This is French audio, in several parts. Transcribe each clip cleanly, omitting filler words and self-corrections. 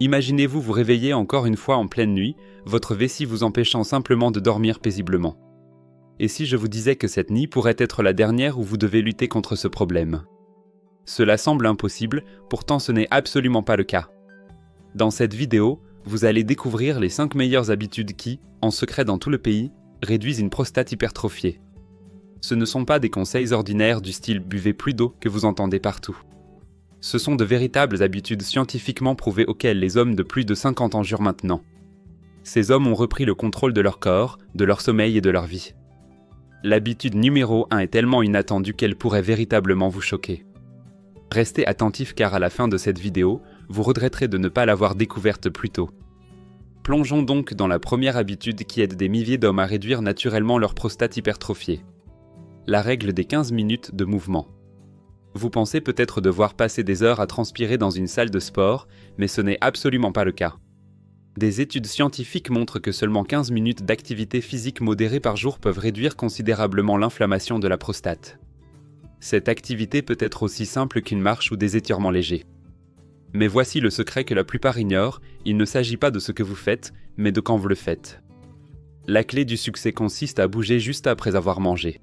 Imaginez-vous vous réveiller encore une fois en pleine nuit, votre vessie vous empêchant simplement de dormir paisiblement. Et si je vous disais que cette nuit pourrait être la dernière où vous devez lutter contre ce problème? Cela semble impossible, pourtant ce n'est absolument pas le cas. Dans cette vidéo, vous allez découvrir les 5 meilleures habitudes qui, en secret dans tout le pays, réduisent une prostate hypertrophiée. Ce ne sont pas des conseils ordinaires du style « buvez plus d'eau » que vous entendez partout. Ce sont de véritables habitudes scientifiquement prouvées auxquelles les hommes de plus de 50 ans jurent maintenant. Ces hommes ont repris le contrôle de leur corps, de leur sommeil et de leur vie. L'habitude numéro 1 est tellement inattendue qu'elle pourrait véritablement vous choquer. Restez attentifs car à la fin de cette vidéo, vous regretterez de ne pas l'avoir découverte plus tôt. Plongeons donc dans la première habitude qui aide des milliers d'hommes à réduire naturellement leur prostate hypertrophiée. La règle des 15 minutes de mouvement. Vous pensez peut-être devoir passer des heures à transpirer dans une salle de sport, mais ce n'est absolument pas le cas. Des études scientifiques montrent que seulement 15 minutes d'activité physique modérée par jour peuvent réduire considérablement l'inflammation de la prostate. Cette activité peut être aussi simple qu'une marche ou des étirements légers. Mais voici le secret que la plupart ignorent, il ne s'agit pas de ce que vous faites, mais de quand vous le faites. La clé du succès consiste à bouger juste après avoir mangé.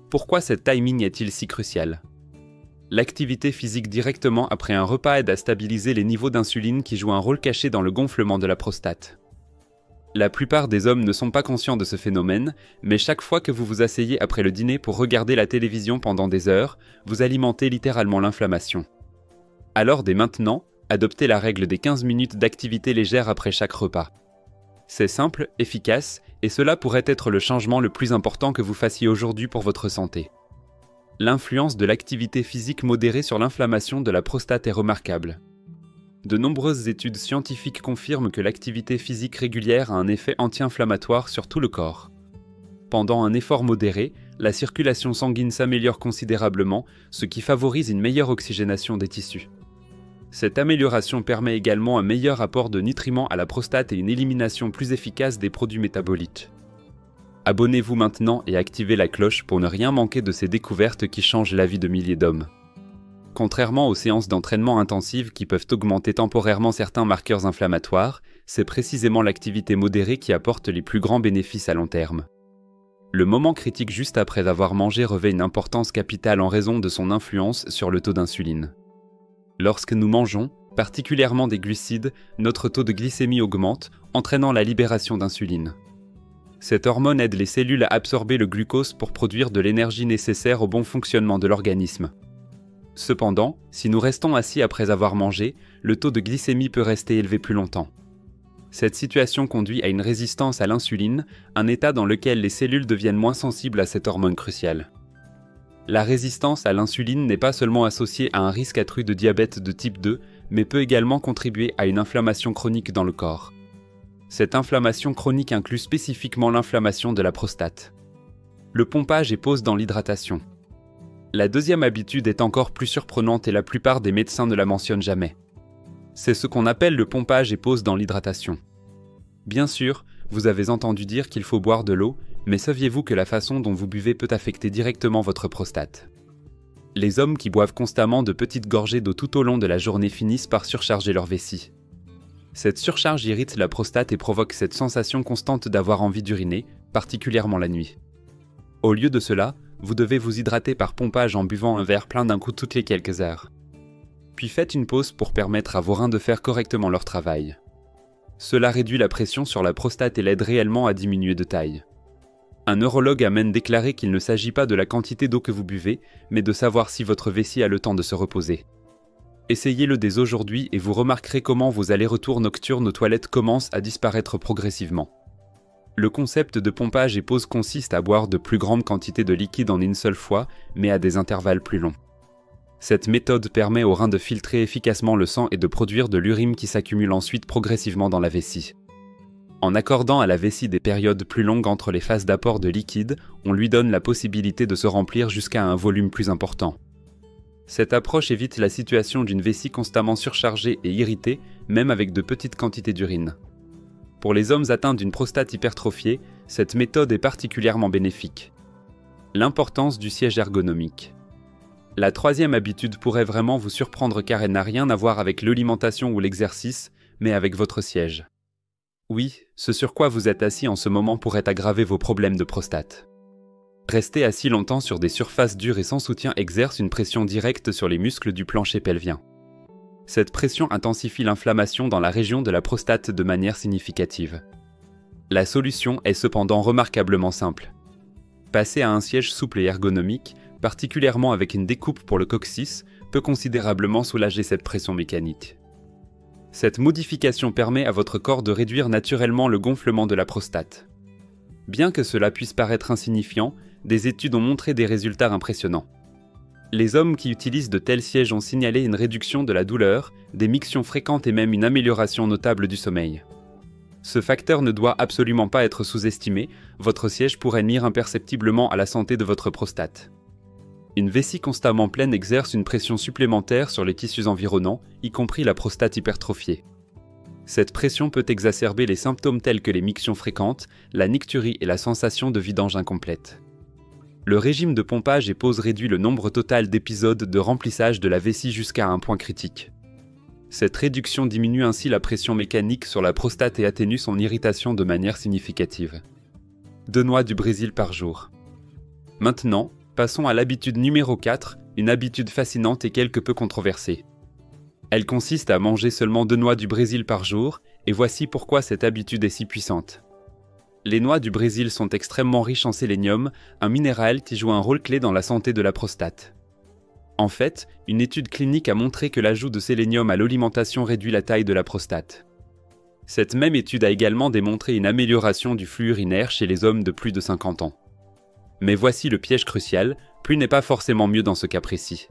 Pourquoi ce timing est-il si crucial? L'activité physique directement après un repas aide à stabiliser les niveaux d'insuline qui jouent un rôle caché dans le gonflement de la prostate. La plupart des hommes ne sont pas conscients de ce phénomène, mais chaque fois que vous vous asseyez après le dîner pour regarder la télévision pendant des heures, vous alimentez littéralement l'inflammation. Alors dès maintenant, adoptez la règle des 15 minutes d'activité légère après chaque repas. C'est simple, efficace, et cela pourrait être le changement le plus important que vous fassiez aujourd'hui pour votre santé. L'influence de l'activité physique modérée sur l'inflammation de la prostate est remarquable. De nombreuses études scientifiques confirment que l'activité physique régulière a un effet anti-inflammatoire sur tout le corps. Pendant un effort modéré, la circulation sanguine s'améliore considérablement, ce qui favorise une meilleure oxygénation des tissus. Cette amélioration permet également un meilleur apport de nutriments à la prostate et une élimination plus efficace des produits métaboliques. Abonnez-vous maintenant et activez la cloche pour ne rien manquer de ces découvertes qui changent la vie de milliers d'hommes. Contrairement aux séances d'entraînement intensives qui peuvent augmenter temporairement certains marqueurs inflammatoires, c'est précisément l'activité modérée qui apporte les plus grands bénéfices à long terme. Le moment critique juste après avoir mangé revêt une importance capitale en raison de son influence sur le taux d'insuline. Lorsque nous mangeons, particulièrement des glucides, notre taux de glycémie augmente, entraînant la libération d'insuline. Cette hormone aide les cellules à absorber le glucose pour produire de l'énergie nécessaire au bon fonctionnement de l'organisme. Cependant, si nous restons assis après avoir mangé, le taux de glycémie peut rester élevé plus longtemps. Cette situation conduit à une résistance à l'insuline, un état dans lequel les cellules deviennent moins sensibles à cette hormone cruciale. La résistance à l'insuline n'est pas seulement associée à un risque accru de diabète de type 2, mais peut également contribuer à une inflammation chronique dans le corps. Cette inflammation chronique inclut spécifiquement l'inflammation de la prostate. Le pompage et pause dans l'hydratation. La deuxième habitude est encore plus surprenante et la plupart des médecins ne la mentionnent jamais. C'est ce qu'on appelle le pompage et pause dans l'hydratation. Bien sûr, vous avez entendu dire qu'il faut boire de l'eau, mais saviez-vous que la façon dont vous buvez peut affecter directement votre prostate? Les hommes qui boivent constamment de petites gorgées d'eau tout au long de la journée finissent par surcharger leur vessie. Cette surcharge irrite la prostate et provoque cette sensation constante d'avoir envie d'uriner, particulièrement la nuit. Au lieu de cela, vous devez vous hydrater par pompage en buvant un verre plein d'un coup toutes les quelques heures. Puis faites une pause pour permettre à vos reins de faire correctement leur travail. Cela réduit la pression sur la prostate et l'aide réellement à diminuer de taille. Un neurologue a même déclaré qu'il ne s'agit pas de la quantité d'eau que vous buvez, mais de savoir si votre vessie a le temps de se reposer. Essayez-le dès aujourd'hui et vous remarquerez comment vos allers-retours nocturnes aux toilettes commencent à disparaître progressivement. Le concept de pompage et pause consiste à boire de plus grandes quantités de liquide en une seule fois, mais à des intervalles plus longs. Cette méthode permet aux reins de filtrer efficacement le sang et de produire de l'urine qui s'accumule ensuite progressivement dans la vessie. En accordant à la vessie des périodes plus longues entre les phases d'apport de liquide, on lui donne la possibilité de se remplir jusqu'à un volume plus important. Cette approche évite la situation d'une vessie constamment surchargée et irritée, même avec de petites quantités d'urine. Pour les hommes atteints d'une prostate hypertrophiée, cette méthode est particulièrement bénéfique. L'importance du siège ergonomique. La troisième habitude pourrait vraiment vous surprendre car elle n'a rien à voir avec l'alimentation ou l'exercice, mais avec votre siège. Oui, ce sur quoi vous êtes assis en ce moment pourrait aggraver vos problèmes de prostate. Rester assis longtemps sur des surfaces dures et sans soutien exerce une pression directe sur les muscles du plancher pelvien. Cette pression intensifie l'inflammation dans la région de la prostate de manière significative. La solution est cependant remarquablement simple. Passer à un siège souple et ergonomique, particulièrement avec une découpe pour le coccyx, peut considérablement soulager cette pression mécanique. Cette modification permet à votre corps de réduire naturellement le gonflement de la prostate. Bien que cela puisse paraître insignifiant, des études ont montré des résultats impressionnants. Les hommes qui utilisent de tels sièges ont signalé une réduction de la douleur, des mictions fréquentes et même une amélioration notable du sommeil. Ce facteur ne doit absolument pas être sous-estimé, votre siège pourrait nuire imperceptiblement à la santé de votre prostate. Une vessie constamment pleine exerce une pression supplémentaire sur les tissus environnants, y compris la prostate hypertrophiée. Cette pression peut exacerber les symptômes tels que les mictions fréquentes, la nicturie et la sensation de vidange incomplète. Le régime de pompage et pause réduit le nombre total d'épisodes de remplissage de la vessie jusqu'à un point critique. Cette réduction diminue ainsi la pression mécanique sur la prostate et atténue son irritation de manière significative. 2 noix du Brésil par jour. Maintenant, passons à l'habitude numéro 4, une habitude fascinante et quelque peu controversée. Elle consiste à manger seulement 2 noix du Brésil par jour, et voici pourquoi cette habitude est si puissante. Les noix du Brésil sont extrêmement riches en sélénium, un minéral qui joue un rôle clé dans la santé de la prostate. En fait, une étude clinique a montré que l'ajout de sélénium à l'alimentation réduit la taille de la prostate. Cette même étude a également démontré une amélioration du flux urinaire chez les hommes de plus de 50 ans. Mais voici le piège crucial, plus n'est pas forcément mieux dans ce cas précis.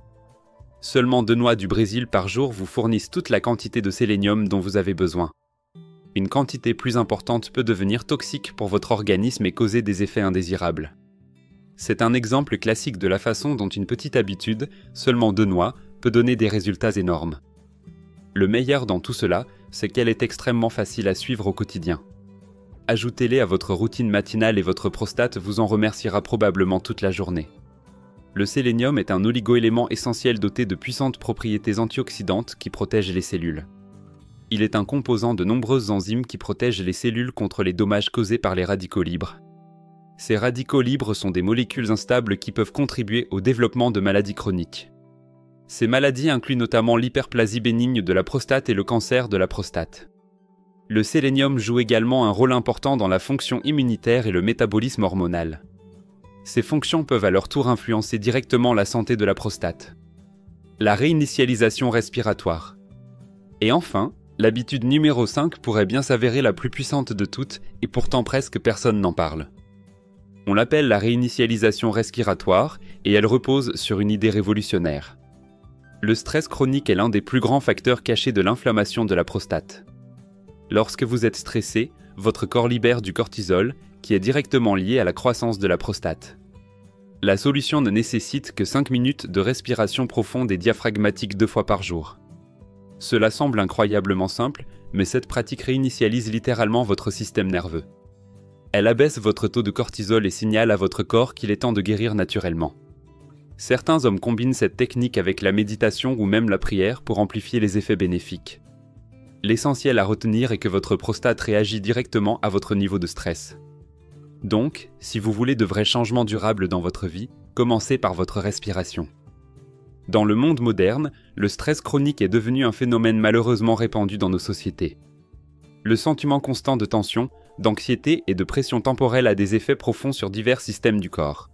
Seulement 2 noix du Brésil par jour vous fournissent toute la quantité de sélénium dont vous avez besoin. Une quantité plus importante peut devenir toxique pour votre organisme et causer des effets indésirables. C'est un exemple classique de la façon dont une petite habitude, seulement 2 noix, peut donner des résultats énormes. Le meilleur dans tout cela, c'est qu'elle est extrêmement facile à suivre au quotidien. Ajoutez-les à votre routine matinale et votre prostate vous en remerciera probablement toute la journée. Le sélénium est un oligoélément essentiel doté de puissantes propriétés antioxydantes qui protègent les cellules. Il est un composant de nombreuses enzymes qui protègent les cellules contre les dommages causés par les radicaux libres. Ces radicaux libres sont des molécules instables qui peuvent contribuer au développement de maladies chroniques. Ces maladies incluent notamment l'hyperplasie bénigne de la prostate et le cancer de la prostate. Le sélénium joue également un rôle important dans la fonction immunitaire et le métabolisme hormonal. Ces fonctions peuvent à leur tour influencer directement la santé de la prostate. La réinitialisation respiratoire. Et enfin, l'habitude numéro 5 pourrait bien s'avérer la plus puissante de toutes et pourtant presque personne n'en parle. On l'appelle la réinitialisation respiratoire et elle repose sur une idée révolutionnaire. Le stress chronique est l'un des plus grands facteurs cachés de l'inflammation de la prostate. Lorsque vous êtes stressé, votre corps libère du cortisol qui est directement lié à la croissance de la prostate. La solution ne nécessite que 5 minutes de respiration profonde et diaphragmatique 2 fois par jour. Cela semble incroyablement simple, mais cette pratique réinitialise littéralement votre système nerveux. Elle abaisse votre taux de cortisol et signale à votre corps qu'il est temps de guérir naturellement. Certains hommes combinent cette technique avec la méditation ou même la prière pour amplifier les effets bénéfiques. L'essentiel à retenir est que votre prostate réagit directement à votre niveau de stress. Donc, si vous voulez de vrais changements durables dans votre vie, commencez par votre respiration. Dans le monde moderne, le stress chronique est devenu un phénomène malheureusement répandu dans nos sociétés. Le sentiment constant de tension, d'anxiété et de pression temporelle a des effets profonds sur divers systèmes du corps.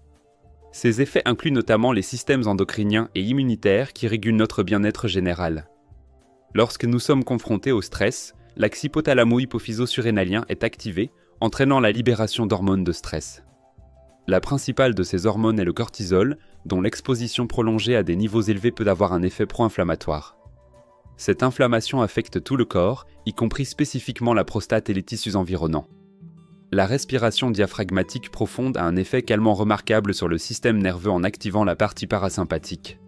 Ces effets incluent notamment les systèmes endocriniens et immunitaires qui régulent notre bien-être général. Lorsque nous sommes confrontés au stress, l'axe hypothalamo-hypophyso-surrénalien est activé, entraînant la libération d'hormones de stress. La principale de ces hormones est le cortisol, dont l'exposition prolongée à des niveaux élevés peut avoir un effet pro-inflammatoire. Cette inflammation affecte tout le corps, y compris spécifiquement la prostate et les tissus environnants. La respiration diaphragmatique profonde a un effet calmant remarquable sur le système nerveux en activant la partie parasympathique.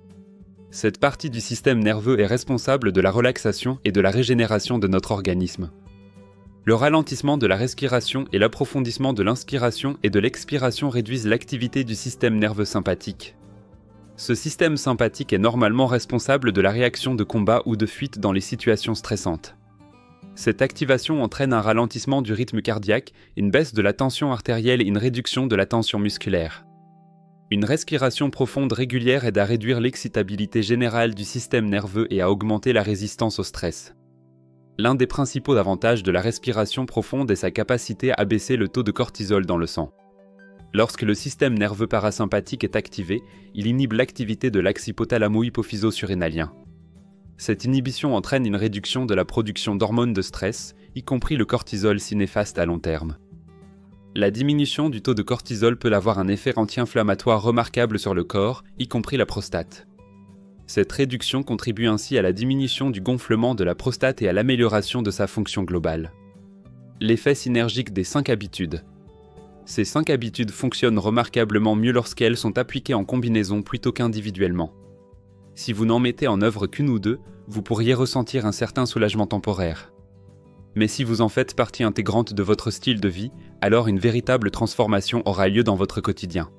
Cette partie du système nerveux est responsable de la relaxation et de la régénération de notre organisme. Le ralentissement de la respiration et l'approfondissement de l'inspiration et de l'expiration réduisent l'activité du système nerveux sympathique. Ce système sympathique est normalement responsable de la réaction de combat ou de fuite dans les situations stressantes. Cette activation entraîne un ralentissement du rythme cardiaque, une baisse de la tension artérielle et une réduction de la tension musculaire. Une respiration profonde régulière aide à réduire l'excitabilité générale du système nerveux et à augmenter la résistance au stress. L'un des principaux avantages de la respiration profonde est sa capacité à abaisser le taux de cortisol dans le sang. Lorsque le système nerveux parasympathique est activé, il inhibe l'activité de l'axe hypothalamo-hypophyso-surrénalien. Cette inhibition entraîne une réduction de la production d'hormones de stress, y compris le cortisol si néfaste à long terme. La diminution du taux de cortisol peut avoir un effet anti-inflammatoire remarquable sur le corps, y compris la prostate. Cette réduction contribue ainsi à la diminution du gonflement de la prostate et à l'amélioration de sa fonction globale. L'effet synergique des 5 habitudes. Ces 5 habitudes fonctionnent remarquablement mieux lorsqu'elles sont appliquées en combinaison plutôt qu'individuellement. Si vous n'en mettez en œuvre qu'une ou deux, vous pourriez ressentir un certain soulagement temporaire. Mais si vous en faites partie intégrante de votre style de vie, alors une véritable transformation aura lieu dans votre quotidien.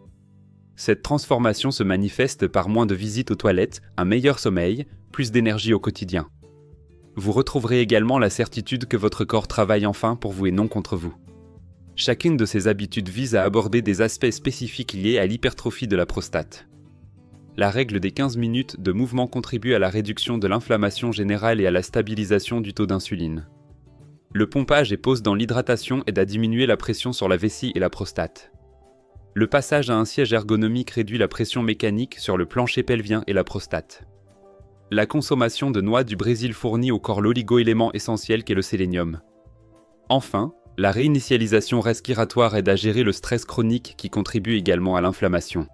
Cette transformation se manifeste par moins de visites aux toilettes, un meilleur sommeil, plus d'énergie au quotidien. Vous retrouverez également la certitude que votre corps travaille enfin pour vous et non contre vous. Chacune de ces habitudes vise à aborder des aspects spécifiques liés à l'hypertrophie de la prostate. La règle des 15 minutes de mouvement contribue à la réduction de l'inflammation générale et à la stabilisation du taux d'insuline. Le pompage et pause dans l'hydratation aide à diminuer la pression sur la vessie et la prostate. Le passage à un siège ergonomique réduit la pression mécanique sur le plancher pelvien et la prostate. La consommation de noix du Brésil fournit au corps l'oligo-élément essentiel qu'est le sélénium. Enfin, la réinitialisation respiratoire aide à gérer le stress chronique qui contribue également à l'inflammation.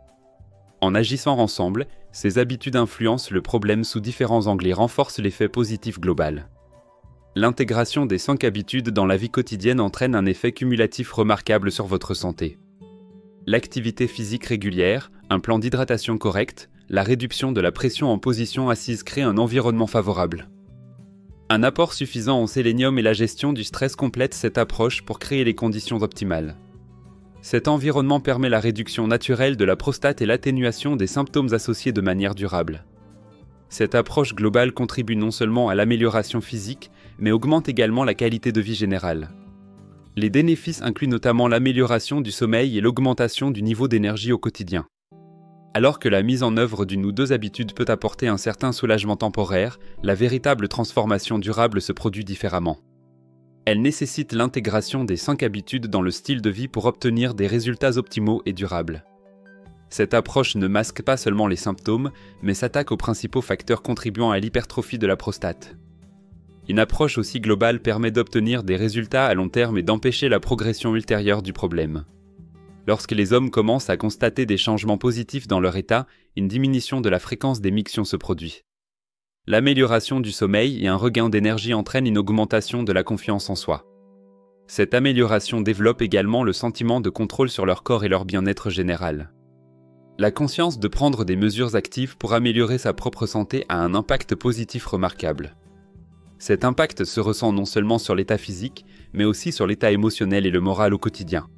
En agissant ensemble, ces habitudes influencent le problème sous différents angles et renforcent l'effet positif global. L'intégration des 5 habitudes dans la vie quotidienne entraîne un effet cumulatif remarquable sur votre santé. L'activité physique régulière, un plan d'hydratation correct, la réduction de la pression en position assise créent un environnement favorable. Un apport suffisant en sélénium et la gestion du stress complètent cette approche pour créer les conditions optimales. Cet environnement permet la réduction naturelle de la prostate et l'atténuation des symptômes associés de manière durable. Cette approche globale contribue non seulement à l'amélioration physique, mais augmente également la qualité de vie générale. Les bénéfices incluent notamment l'amélioration du sommeil et l'augmentation du niveau d'énergie au quotidien. Alors que la mise en œuvre d'une ou deux habitudes peut apporter un certain soulagement temporaire, la véritable transformation durable se produit différemment. Elle nécessite l'intégration des 5 habitudes dans le style de vie pour obtenir des résultats optimaux et durables. Cette approche ne masque pas seulement les symptômes, mais s'attaque aux principaux facteurs contribuant à l'hypertrophie de la prostate. Une approche aussi globale permet d'obtenir des résultats à long terme et d'empêcher la progression ultérieure du problème. Lorsque les hommes commencent à constater des changements positifs dans leur état, une diminution de la fréquence des mictions se produit. L'amélioration du sommeil et un regain d'énergie entraînent une augmentation de la confiance en soi. Cette amélioration développe également le sentiment de contrôle sur leur corps et leur bien-être général. La conscience de prendre des mesures actives pour améliorer sa propre santé a un impact positif remarquable. Cet impact se ressent non seulement sur l'état physique, mais aussi sur l'état émotionnel et le moral au quotidien.